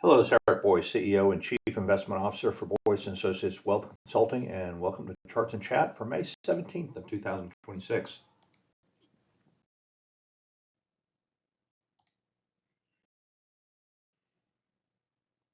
Hello, this is Eric Boyce, CEO and Chief Investment Officer for Boyce & Associates Wealth Consulting, and welcome to Charts and Chat for May 17th of 2026.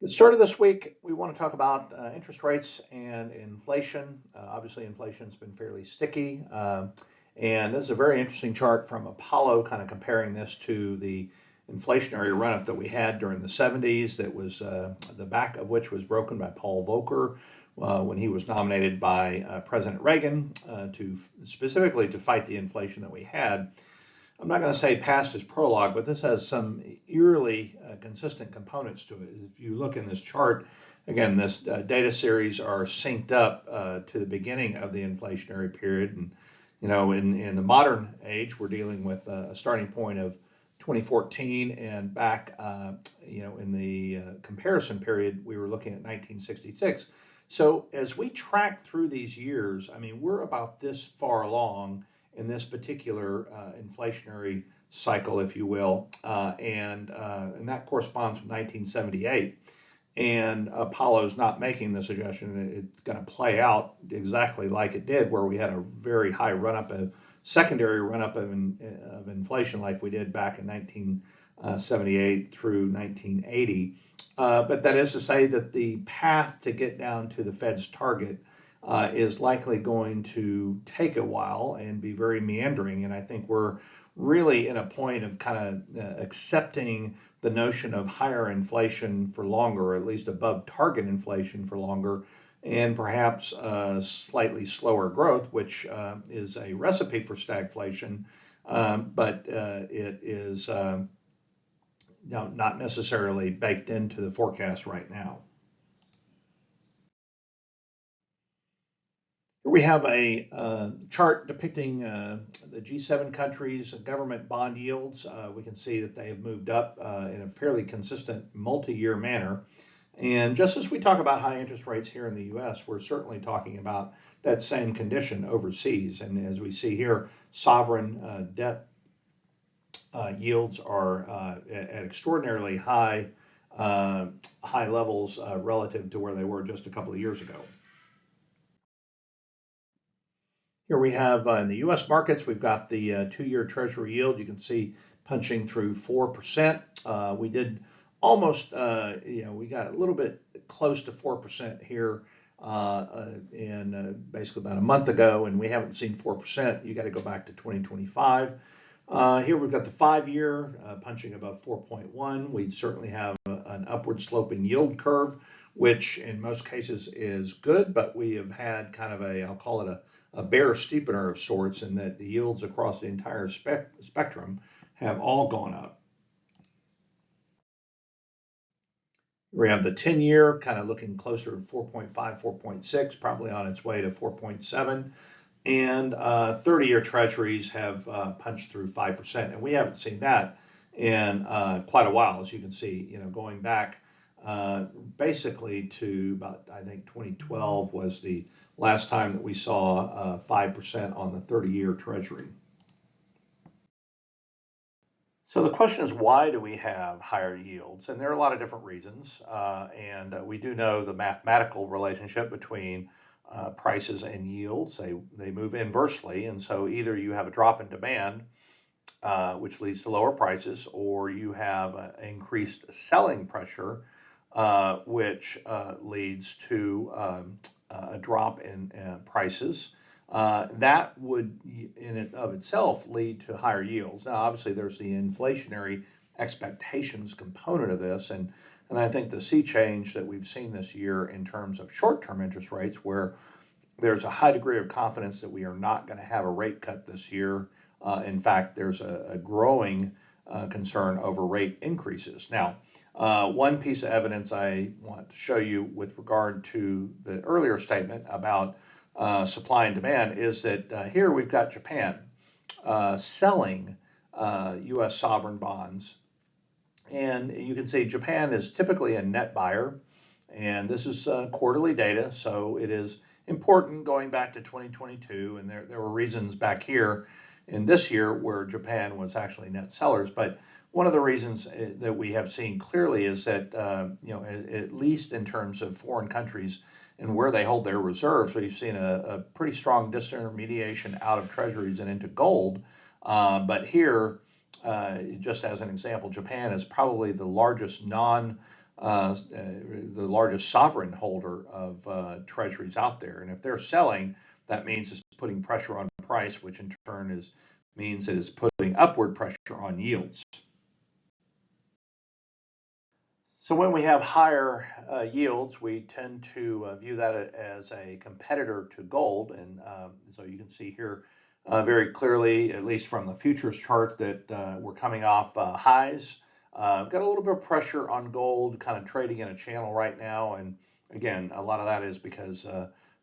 Get started this week, we want to talk about interest rates and inflation. Obviously, inflation's been fairly sticky, and this is a very interesting chart from Apollo, kind of comparing this to the inflationary run-up that we had during the 70s, that was the back of which was broken by Paul Volcker when he was nominated by President Reagan specifically to fight the inflation that we had. I'm not going to say past is prologue, but this has some eerily consistent components to it. If you look in this chart, again, this data series are synced up to the beginning of the inflationary period. And, in the modern age, we're dealing with a starting point of 2014, and back, in the comparison period, we were looking at 1966. So as we track through these years, I mean, we're about this far along in this particular inflationary cycle, if you will, and that corresponds with 1978. And Apollo's not making the suggestion that it's going to play out exactly like it did, where we had a very high run-up, a secondary run-up of inflation like we did back in 1978 through 1980. But that is to say that the path to get down to the Fed's target is likely going to take a while and be very meandering. And I think we're really in a point of kind of accepting the notion of higher inflation for longer, or at least above target inflation for longer, and perhaps slightly slower growth, which is a recipe for stagflation, but it is not necessarily baked into the forecast right now. We have a chart depicting the G7 countries' government bond yields. We can see that they have moved up in a fairly consistent multi-year manner. And just as we talk about high interest rates here in the U.S., we're certainly talking about that same condition overseas. And as we see here, sovereign debt yields are at extraordinarily high levels relative to where they were just a couple of years ago. Here we have in the U.S. markets, we've got the two-year Treasury yield. You can see punching through 4%. We did almost, we got a little bit close to 4% here in basically about a month ago, and we haven't seen 4%. You got to go back to 2025. Here we've got the 5-year punching above 4.1. We certainly have an upward sloping yield curve, which in most cases is good, but we have had kind of I'll call it a bear steepener of sorts, in that the yields across the entire spectrum have all gone up. We have the 10-year kind of looking closer to 4.5, 4.6, probably on its way to 4.7. And 30-year treasuries have punched through 5%. And we haven't seen that in quite a while, as you can see, going back basically to about, I think 2012 was the last time that we saw 5% on the 30-year treasury. So the question is, why do we have higher yields? And there are a lot of different reasons. And we do know the mathematical relationship between prices and yields. They move inversely. And so either you have a drop in demand, which leads to lower prices, or you have increased selling pressure, which leads to a drop in prices. That would, in and of itself, lead to higher yields. Now, obviously, there's the inflationary expectations component of this, and I think the sea change that we've seen this year in terms of short-term interest rates, where there's a high degree of confidence that we are not going to have a rate cut this year. In fact, there's a growing concern over rate increases. Now, one piece of evidence I want to show you with regard to the earlier statement about supply and demand is that here we've got Japan selling U.S. sovereign bonds. And you can see Japan is typically a net buyer. And this is quarterly data, so it is important going back to 2022. And there were reasons back here in this year where Japan was actually net sellers. But one of the reasons that we have seen clearly is that, at least in terms of foreign countries and where they hold their reserves, we've seen a pretty strong disintermediation out of treasuries and into gold. But here, just as an example, Japan is probably the largest the largest sovereign holder of treasuries out there. And if they're selling, that means it's putting pressure on price, which in turn means it is putting upward pressure on yields. So when we have higher yields, we tend to view that as a competitor to gold. And so you can see here very clearly, at least from the futures chart, that we're coming off highs. Got a little bit of pressure on gold, kind of trading in a channel right now. And again, a lot of that is because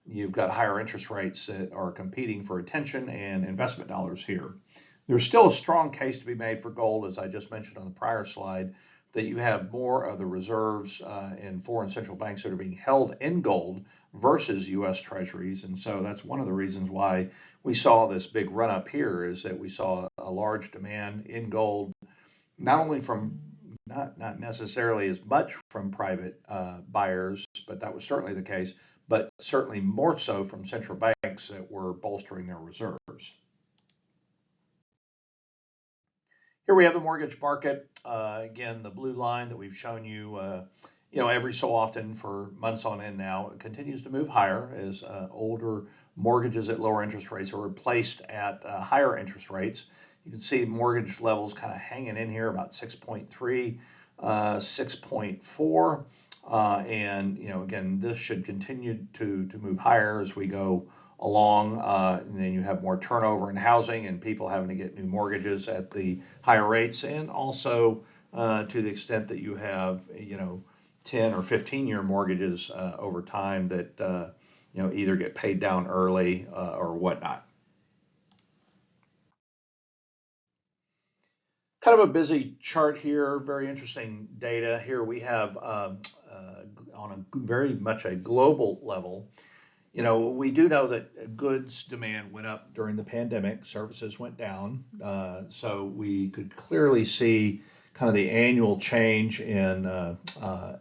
you've got higher interest rates that are competing for attention and investment dollars here. There's still a strong case to be made for gold, as I just mentioned on the prior slide, that you have more of the reserves in foreign central banks that are being held in gold versus U.S. treasuries. And so that's one of the reasons why we saw this big run up here, is that we saw a large demand in gold, not only from not necessarily as much from private buyers, but that was certainly the case, but certainly more so from central banks that were bolstering their reserves. Here we have the mortgage market. Again, the blue line that we've shown you, every so often for months on end now, it continues to move higher as older mortgages at lower interest rates are replaced at higher interest rates. You can see mortgage levels kind of hanging in here about 6.3, 6.4. And again, this should continue to move higher as we go along, and then you have more turnover in housing and people having to get new mortgages at the higher rates, and also to the extent that you have 10 or 15-year mortgages over time that either get paid down early or whatnot. Kind of a busy chart here, very interesting data. Here we have on a very much a global level. We do know that goods demand went up during the pandemic, services went down. So we could clearly see kind of the annual change in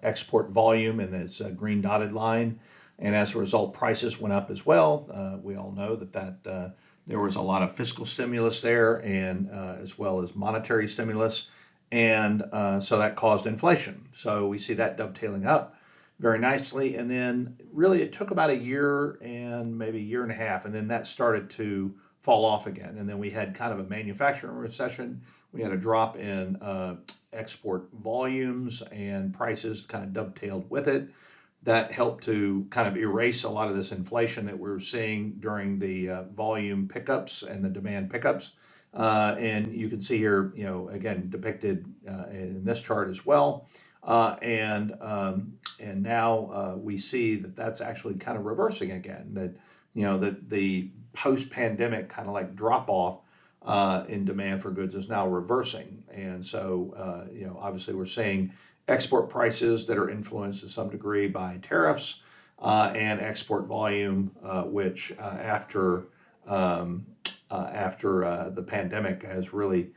export volume in this green dotted line. And as a result, prices went up as well. We all know that there was a lot of fiscal stimulus there, and as well as monetary stimulus. And so that caused inflation. So we see that dovetailing up very nicely. And then really it took about a year and maybe a year and a half, and then that started to fall off again. And then we had kind of a manufacturing recession. We had a drop in export volumes, and prices kind of dovetailed with it. That helped to kind of erase a lot of this inflation that we were seeing during the volume pickups and the demand pickups. And you can see here, again, depicted in this chart as well. And now we see that that's actually kind of reversing again, that the post-pandemic kind of like drop off in demand for goods is now reversing. And so, obviously we're seeing export prices that are influenced to some degree by tariffs and export volume, which after the pandemic has really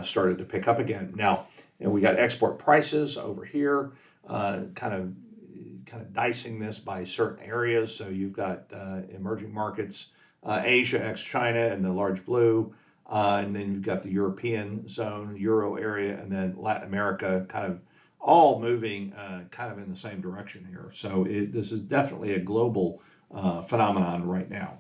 started to pick up again. Now, we got export prices over here, kind of dicing this by certain areas. So you've got emerging markets, Asia ex-China and the large blue, and then you've got the European zone, Euro area, and then Latin America, kind of all moving kind of in the same direction here. So this is definitely a global phenomenon right now.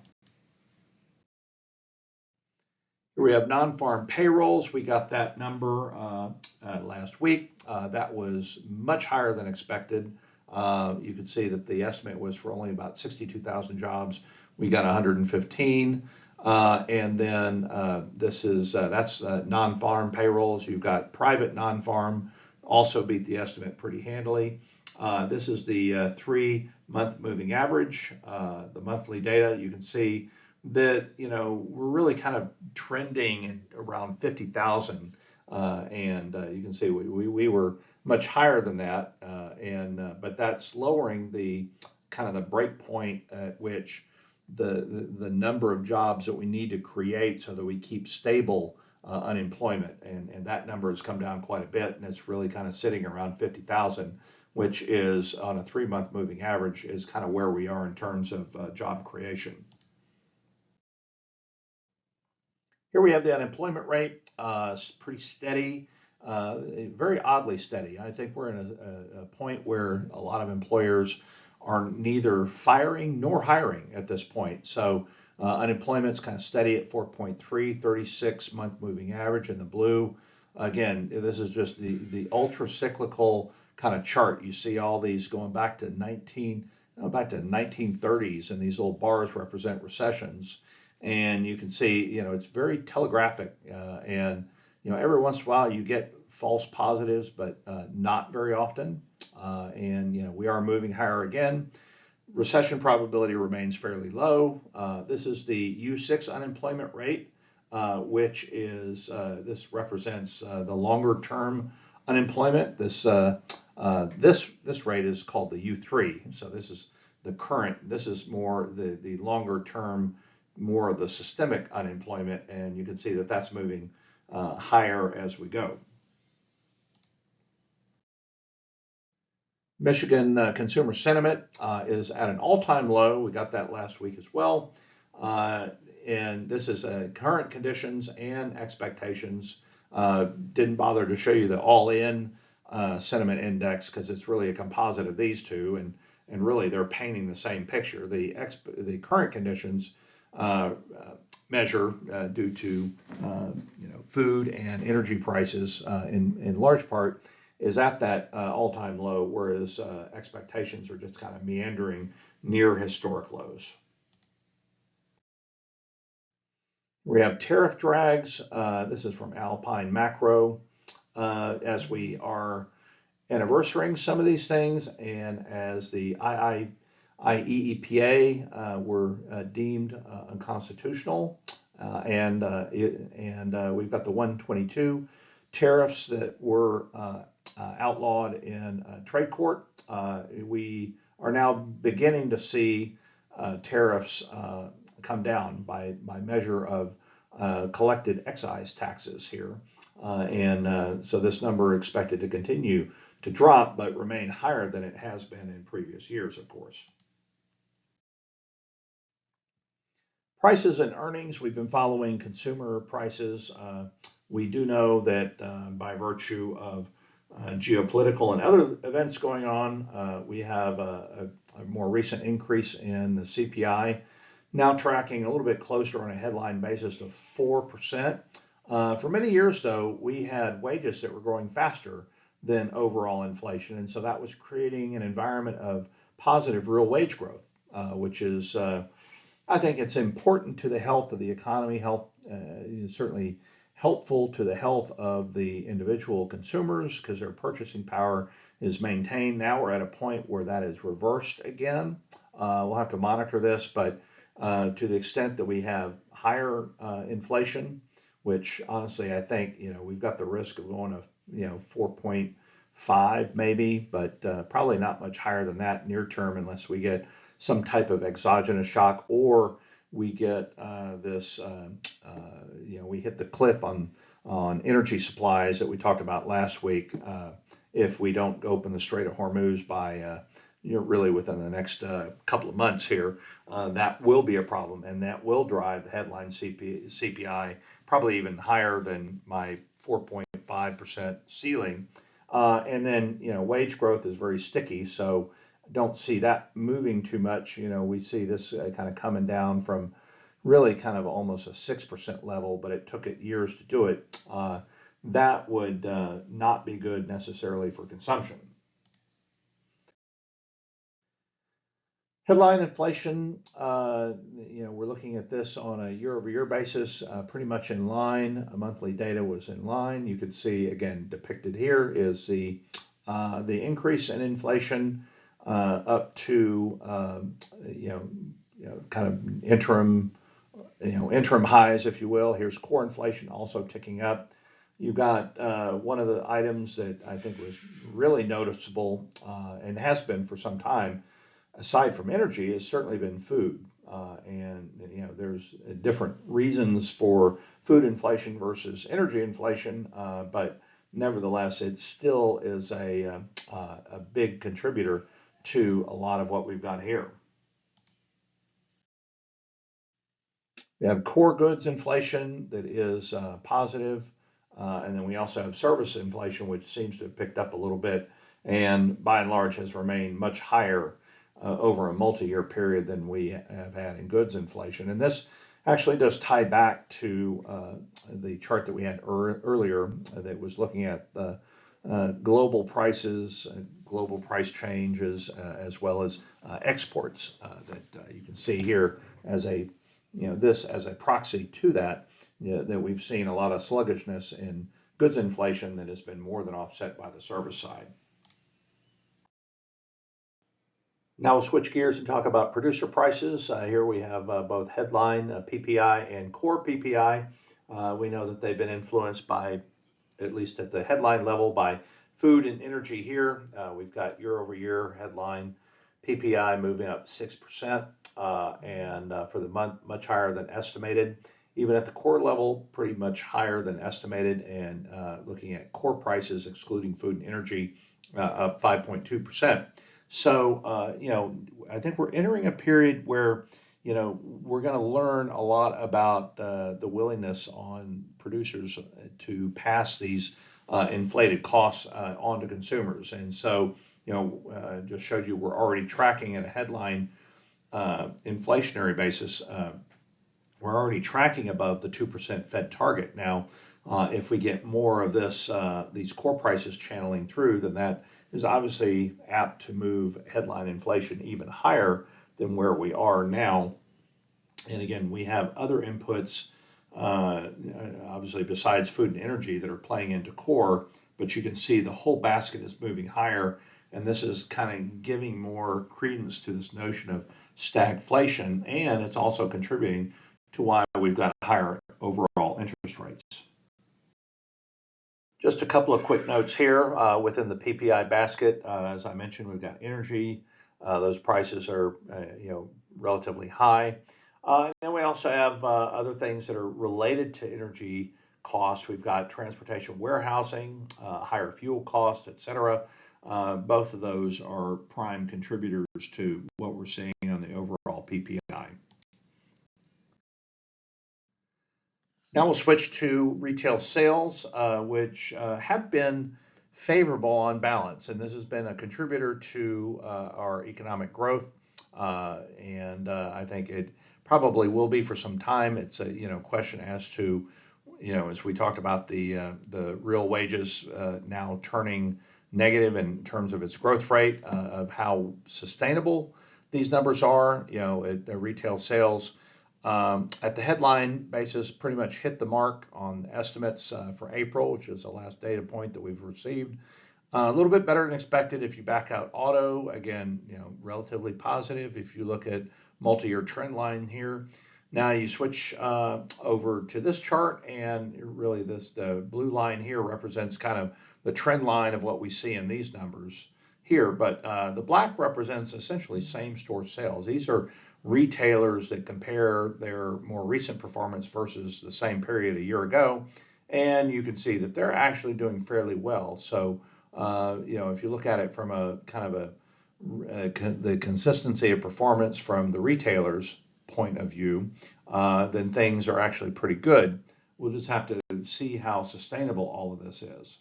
Here we have non-farm payrolls. We got that number last week. That was much higher than expected. You can see that the estimate was for only about 62,000 jobs. We got 115. And then that's non-farm payrolls. You've got private non-farm also beat the estimate pretty handily. This is the 3-month moving average, the monthly data. You can see that we're really kind of trending around 50,000, and you can see we were much higher than that, but that's lowering the kind of the break point at which the number of jobs that we need to create so that we keep stable unemployment, and that number has come down quite a bit, and it's really kind of sitting around 50,000, which is on a 3-month moving average is kind of where we are in terms of job creation. Here we have the unemployment rate, pretty steady, very oddly steady. I think we're in a point where a lot of employers are neither firing nor hiring at this point. So unemployment's kind of steady at 4.3, 36-month moving average in the blue. Again, this is just the ultra cyclical kind of chart. You see all these going back to 1930s, and these little bars represent recessions. And you can see, it's very telegraphic, and every once in a while you get false positives, but not very often. And we are moving higher again. Recession probability remains fairly low. This is the U6 unemployment rate, which is this represents the longer term unemployment. This rate is called the U3. So this is the current. This is more the longer term, more of the systemic unemployment, and you can see that that's moving higher as we go. Michigan consumer sentiment is at an all-time low. We got that last week as well. And this is current conditions and expectations. Didn't bother to show you the all-in sentiment index because it's really a composite of these two, and really they're painting the same picture. The current conditions measure due to food and energy prices in large part is at that all-time low, whereas expectations are just kind of meandering near historic lows. We have tariff drags. This is from Alpine Macro. As we are anniversarying some of these things, and as the IEEPA were deemed unconstitutional, and we've got the 122 tariffs that were outlawed in trade court. We are now beginning to see tariffs come down by measure of collected excise taxes here. So this number expected to continue to drop, but remain higher than it has been in previous years, of course. Prices and earnings, we've been following consumer prices. We do know that by virtue of geopolitical and other events going on, we have a more recent increase in the CPI, now tracking a little bit closer on a headline basis to 4%. For many years, though, we had wages that were growing faster than overall inflation, and so that was creating an environment of positive real wage growth, which is, I think it's important to the health of the economy, certainly helpful to the health of the individual consumers because their purchasing power is maintained. Now we're at a point where that is reversed again. We'll have to monitor this, but to the extent that we have higher inflation, which honestly I think we've got the risk of going to 4.5 maybe, but probably not much higher than that near term unless we get some type of exogenous shock or we get we hit the cliff on energy supplies that we talked about last week. If we don't open the Strait of Hormuz by really within the next couple of months here, that will be a problem, and that will drive the headline CPI probably even higher than my 4.5% ceiling. And then wage growth is very sticky, so don't see that moving too much. We see this kind of coming down from really kind of almost a 6% level, but it took it years to do it. That would not be good necessarily for consumption. Headline inflation, we're looking at this on a year-over-year basis, pretty much in line. Monthly data was in line. You can see, again, depicted here is the increase in inflation up to kind of interim highs, if you will. Here's core inflation also ticking up. You've got one of the items that I think was really noticeable and has been for some time, aside from energy, has certainly been food. And there's different reasons for food inflation versus energy inflation, but nevertheless, it still is a big contributor to a lot of what we've got here. We have core goods inflation that is positive, and then we also have service inflation, which seems to have picked up a little bit, and by and large has remained much higher over a multi-year period than we have had in goods inflation. And this actually does tie back to the chart that we had earlier that was looking at the global prices, global price changes, as well as exports that you can see here as this as a proxy to that, that we've seen a lot of sluggishness in goods inflation that has been more than offset by the service side. Now we'll switch gears and talk about producer prices. Here we have both headline PPI and core PPI. We know that they've been influenced by, at least at the headline level, by food and energy here. We've got year over year headline PPI moving up 6%, and for the month, much higher than estimated. Even at the core level, pretty much higher than estimated, and looking at core prices, excluding food and energy, up 5.2%. So, I think we're entering a period where, we're going to learn a lot about the willingness on producers to pass these inflated costs on to consumers. And so, just showed you we're already tracking at a headline inflationary basis. We're already tracking above the 2% Fed target. Now, if we get more of these core prices channeling through, then that is obviously apt to move headline inflation even higher than where we are now. And again, we have other inputs, obviously besides food and energy, that are playing into core, but you can see the whole basket is moving higher. And this is kind of giving more credence to this notion of stagflation, and it's also contributing to why we've got higher overall interest rates. Just a couple of quick notes here within the PPI basket. As I mentioned, we've got energy. Those prices are relatively high. And then we also have other things that are related to energy costs. We've got transportation, warehousing, higher fuel costs, et cetera. Both of those are prime contributors to what we're seeing on the overall PPI. Now we'll switch to retail sales, which have been favorable on balance, and this has been a contributor to our economic growth, and I think it probably will be for some time. It's a question as to, as we talked about the real wages now turning negative in terms of its growth rate, of how sustainable these numbers are. The retail sales at the headline basis pretty much hit the mark on estimates for April, which is the last data point that we've received. A little bit better than expected if you back out auto. Again, relatively positive if you look at multi-year trend line here. Now you switch over to this chart, and really the blue line here represents kind of the trend line of what we see in these numbers here. But the black represents essentially same store sales. These are retailers that compare their more recent performance versus the same period a year ago, and you can see that they're actually doing fairly well. So, if you look at it from a kind of the consistency of performance from the retailer's point of view, then things are actually pretty good. We'll just have to see how sustainable all of this is.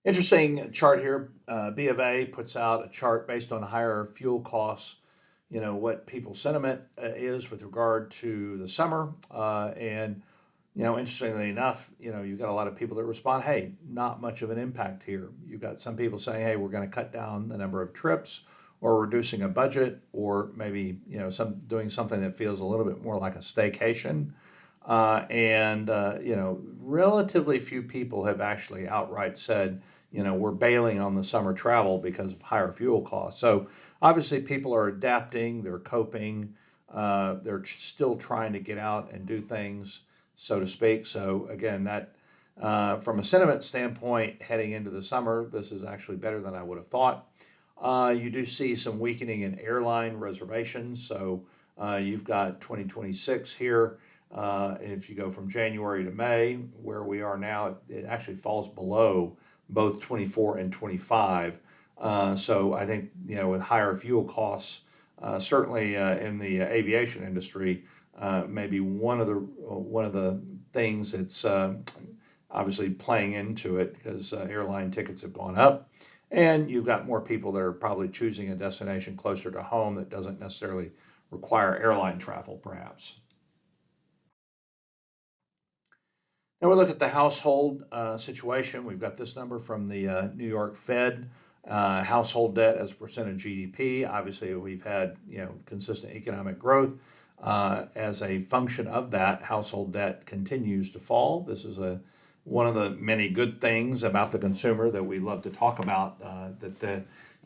Interesting chart here. B of A puts out a chart based on higher fuel costs, what people's sentiment is with regard to the summer. And, interestingly enough, you've got a lot of people that respond, hey, not much of an impact here. You've got some people saying, hey, we're going to cut down the number of trips, or reducing a budget, or maybe, doing something that feels a little bit more like a staycation. Relatively few people have actually outright said, we're bailing on the summer travel because of higher fuel costs. So obviously people are adapting, they're coping, they're still trying to get out and do things, so to speak. So again, that from a sentiment standpoint, heading into the summer, this is actually better than I would have thought. You do see some weakening in airline reservations. So you've got 2026 here. If you go from January to May, where we are now, it actually falls below both 24 and 25. So I think, with higher fuel costs, certainly in the aviation industry, maybe one of the things that's obviously playing into it, because airline tickets have gone up, and you've got more people that are probably choosing a destination closer to home that doesn't necessarily require airline travel, perhaps. Now we look at the household situation. We've got this number from the New York Fed. Household debt as a percent of GDP. Obviously, we've had consistent economic growth. As a function of that, household debt continues to fall. This is one of the many good things about the consumer that we love to talk about.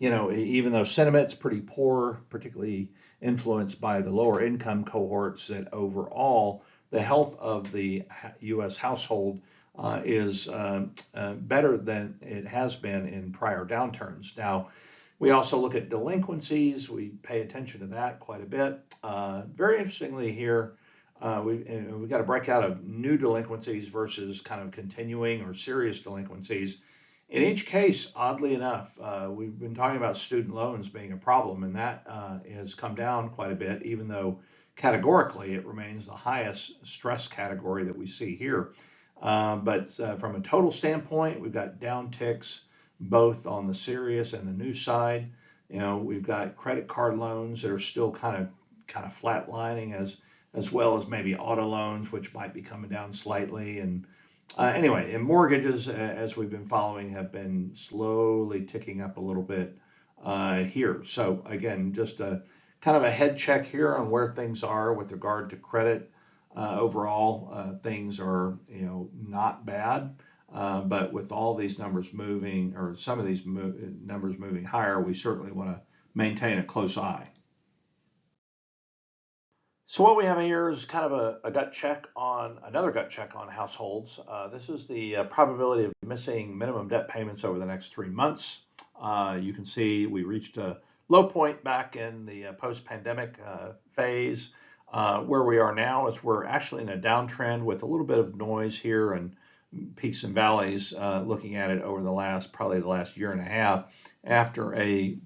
Even though sentiment's pretty poor, particularly influenced by the lower income cohorts, that overall the health of the U.S. household is better than it has been in prior downturns. Now, we also look at delinquencies. We pay attention to that quite a bit. Very interestingly here, we've got a breakout of new delinquencies versus kind of continuing or serious delinquencies. In each case, oddly enough, we've been talking about student loans being a problem, and that has come down quite a bit, even though categorically it remains the highest stress category that we see here. But from a total standpoint, we've got downticks both on the serious and the new side. We've got credit card loans that are still kind of flatlining, as well as maybe auto loans, which might be coming down slightly. And anyway, and mortgages, as we've been following, have been slowly ticking up a little bit here. So again, just a kind of a head check here on where things are with regard to credit. Overall, things are not bad, but with all these numbers moving, or some of these numbers moving higher, we certainly want to maintain a close eye. So what we have here is kind of another gut check on households. This is the probability of missing minimum debt payments over the next 3 months. You can see we reached a low point back in the post-pandemic phase. Where we are now is we're actually in a downtrend with a little bit of noise here and peaks and valleys, looking at it over probably the last year and a half, after a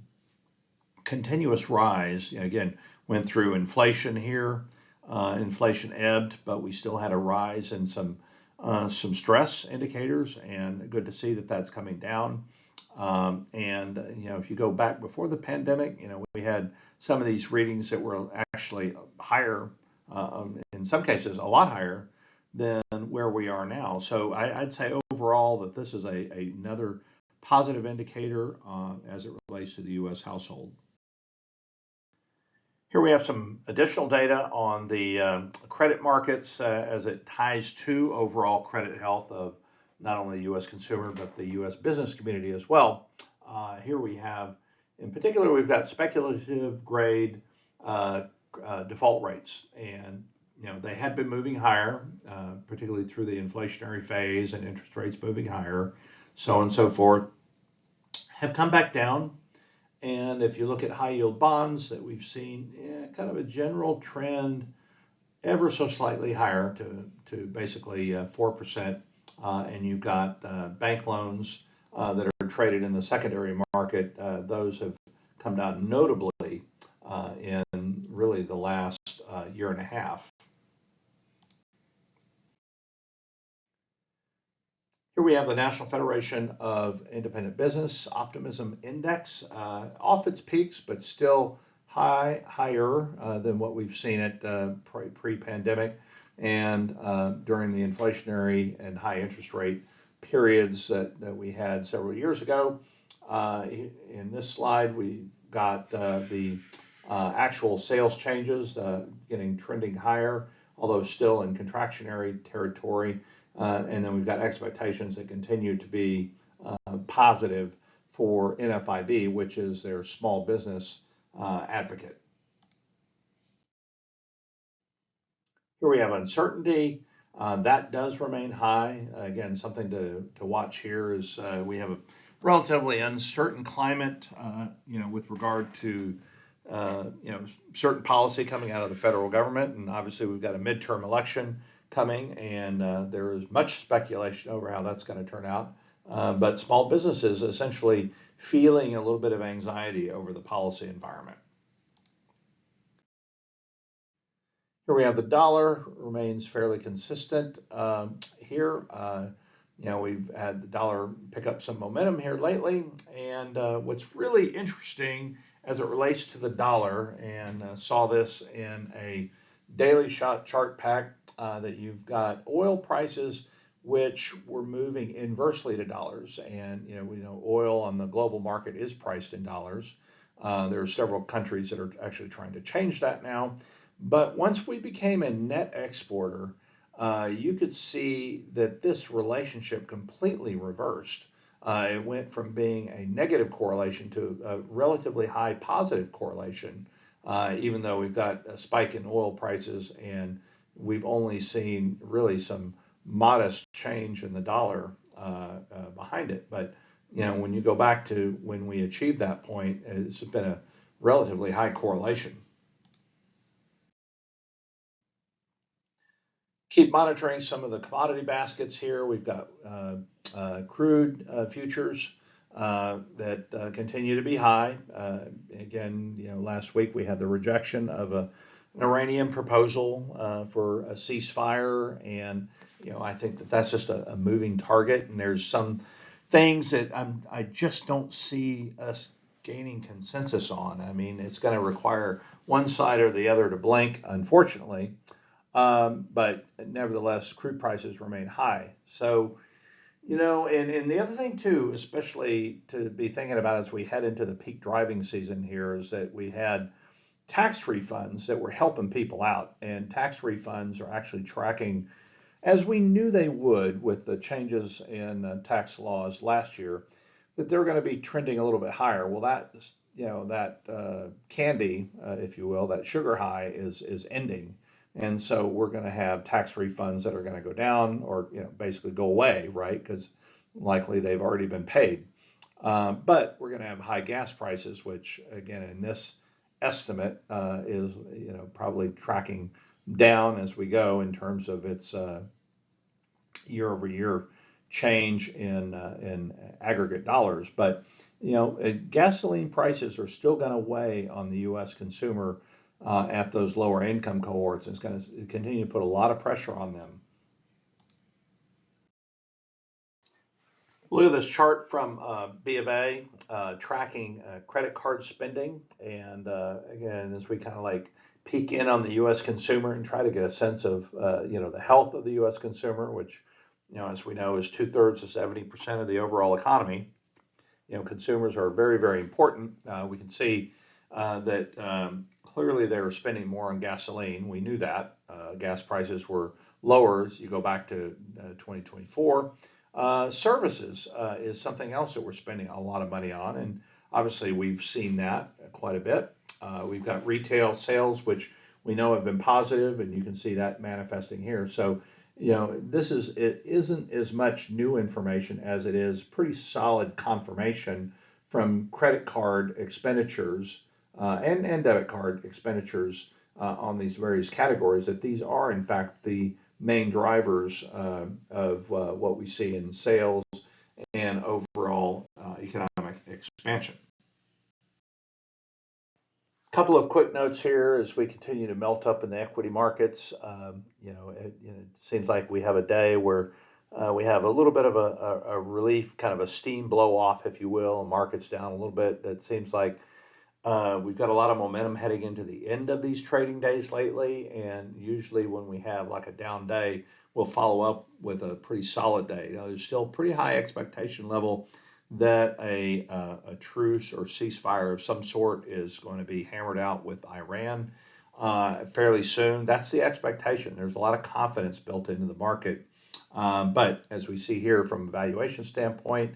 continuous rise. Again, went through inflation here. Inflation ebbed, but we still had a rise in some stress indicators, and good to see that that's coming down. If you go back before the pandemic, we had some of these readings that were actually higher, in some cases a lot higher than where we are now. So I'd say overall that this is another positive indicator as it relates to the U.S. household. Here we have some additional data on the credit markets as it ties to overall credit health of not only the U.S. consumer, but the U.S. business community as well. Here we have, in particular, we've got speculative grade default rates. And, they had been moving higher, particularly through the inflationary phase and interest rates moving higher, so on and so forth, have come back down. And if you look at high yield bonds, that we've seen kind of a general trend ever so slightly higher to basically 4%. And you've got bank loans that are traded in the secondary market. Those have come down notably in really the last year and a half. Here we have the National Federation of Independent Business Optimism Index, off its peaks, but still higher than what we've seen at pre-pandemic and during the inflationary and high interest rate periods that we had several years ago. In this slide, we got the actual sales changes trending higher, although still in contractionary territory. And then we've got expectations that continue to be positive for NFIB, which is their small business advocate. Here we have uncertainty. That does remain high. Again, something to watch here is we have relatively uncertain climate, with regard to, certain policy coming out of the federal government. And obviously, we've got a midterm election coming, and there is much speculation over how that's going to turn out. But small businesses essentially feeling a little bit of anxiety over the policy environment. Here we have the dollar remains fairly consistent here. We've had the dollar pick up some momentum here lately. And what's really interesting as it relates to the dollar, and saw this in a daily shot chart pack, that you've got oil prices which were moving inversely to dollars. And we know oil on the global market is priced in dollars. There are several countries that are actually trying to change that now. But once we became a net exporter, you could see that this relationship completely reversed. It went from being a negative correlation to a relatively high positive correlation, even though we've got a spike in oil prices and we've only seen really some modest change in the dollar behind it. But when you go back to when we achieved that point, it's been a relatively high correlation. Keep monitoring some of the commodity baskets here. We've got crude futures that continue to be high. Again, last week we had the rejection of an Iranian proposal for a ceasefire, and I think that that's just a moving target. And there's some things that I just don't see us gaining consensus on. I mean, it's going to require one side or the other to blink, unfortunately. But nevertheless, crude prices remain high. So, and the other thing too, especially to be thinking about as we head into the peak driving season here, is that we had tax refunds that were helping people out. And tax refunds are actually tracking, as we knew they would with the changes in tax laws last year, that they're going to be trending a little bit higher. Well, that candy, if you will, that sugar high is ending. And so we're going to have tax refunds that are going to go down or basically go away, right? Because likely they've already been paid. But we're going to have high gas prices, which again in this estimate is probably tracking down as we go in terms of its year-over-year change in aggregate dollars. But gasoline prices are still going to weigh on the U.S. consumer at those lower income cohorts. It's going to continue to put a lot of pressure on them. Look at this chart from B of A tracking credit card spending. And again, as we kind of like peek in on the U.S. consumer and try to get a sense of the health of the U.S. consumer, which as we know is 2/3 to 70% of the overall economy. Consumers are very, very important. We can see that clearly they were spending more on gasoline. We knew that. Gas prices were lower as you go back to 2024. Services is something else that we're spending a lot of money on, and obviously we've seen that quite a bit. We've got retail sales, which we know have been positive, and you can see that manifesting here. So, it isn't as much new information as it is pretty solid confirmation from credit card expenditures and debit card expenditures on these various categories, that these are in fact the main drivers of what we see in sales and overall economic expansion. A couple of quick notes here as we continue to melt up in the equity markets. It seems like we have a day where we have a little bit of a relief, kind of a steam blow off, if you will, and markets down a little bit. It seems like we've got a lot of momentum heading into the end of these trading days lately, and usually when we have like a down day, we'll follow up with a pretty solid day. There's still pretty high expectation level that a truce or ceasefire of some sort is going to be hammered out with Iran fairly soon. That's the expectation. There's a lot of confidence built into the market. But as we see here from a valuation standpoint,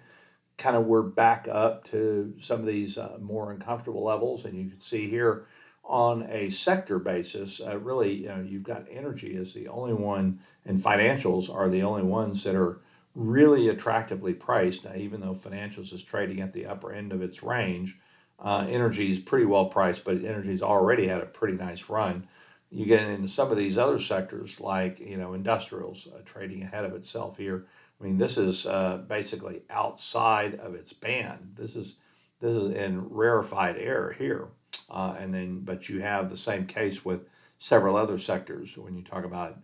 kind of we're back up to some of these more uncomfortable levels. And you can see here on a sector basis, really, you've got energy as the only one, and financials are the only ones that are really attractively priced. Now, even though financials is trading at the upper end of its range, energy is pretty well priced, but energy's already had a pretty nice run. You get into some of these other sectors like, industrials trading ahead of itself here. I mean, this is basically outside of its band. This is in rarefied air here, but you have the same case with several other sectors when you talk about,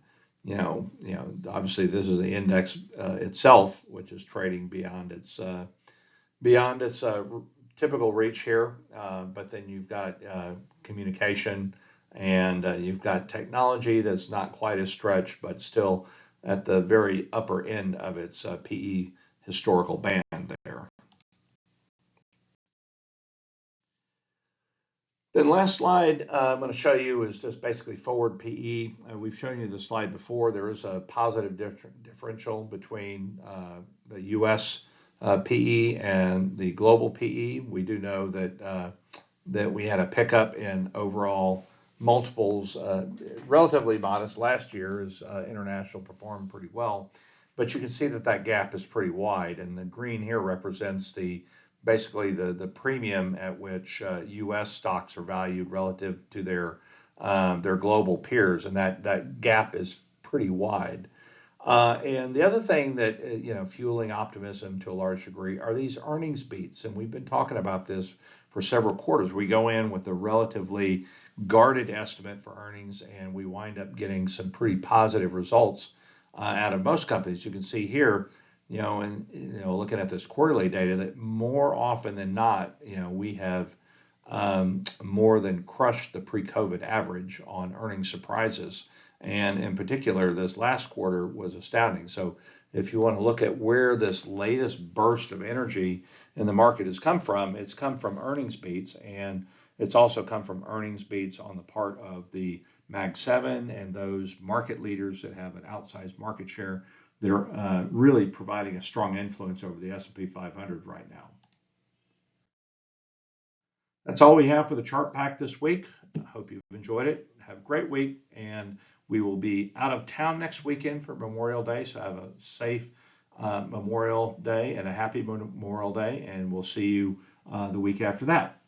obviously this is the index itself, which is trading beyond its typical reach here. But then you've got communication, and you've got technology that's not quite as stretched, but still at the very upper end of its PE historical band there. Then last slide I'm going to show you is just basically forward PE. We've shown you the slide before. There is a positive differential between the U.S. PE and the global PE. We do know that we had a pickup in overall multiples, relatively modest last year as international performed pretty well. But you can see that gap is pretty wide, and the green here represents basically the premium at which U.S. stocks are valued relative to their global peers, and that gap is pretty wide. And the other thing that fueling optimism to a large degree are these earnings beats, and we've been talking about this for several quarters. We go in with a relatively guarded estimate for earnings, and we wind up getting some pretty positive results out of most companies. You can see here, and looking at this quarterly data, that more often than not, we have more than crushed the pre-COVID average on earnings surprises. And in particular, this last quarter was astounding. So if you want to look at where this latest burst of energy in the market has come from, it's come from earnings beats, and it's also come from earnings beats on the part of the Mag 7 and those market leaders that have an outsized market share. They're really providing a strong influence over the S&P 500 right now. That's all we have for the chart pack this week. I hope you've enjoyed it. Have a great week, and we will be out of town next weekend for Memorial Day, so have a safe Memorial Day and a happy Memorial Day, and we'll see you the week after that.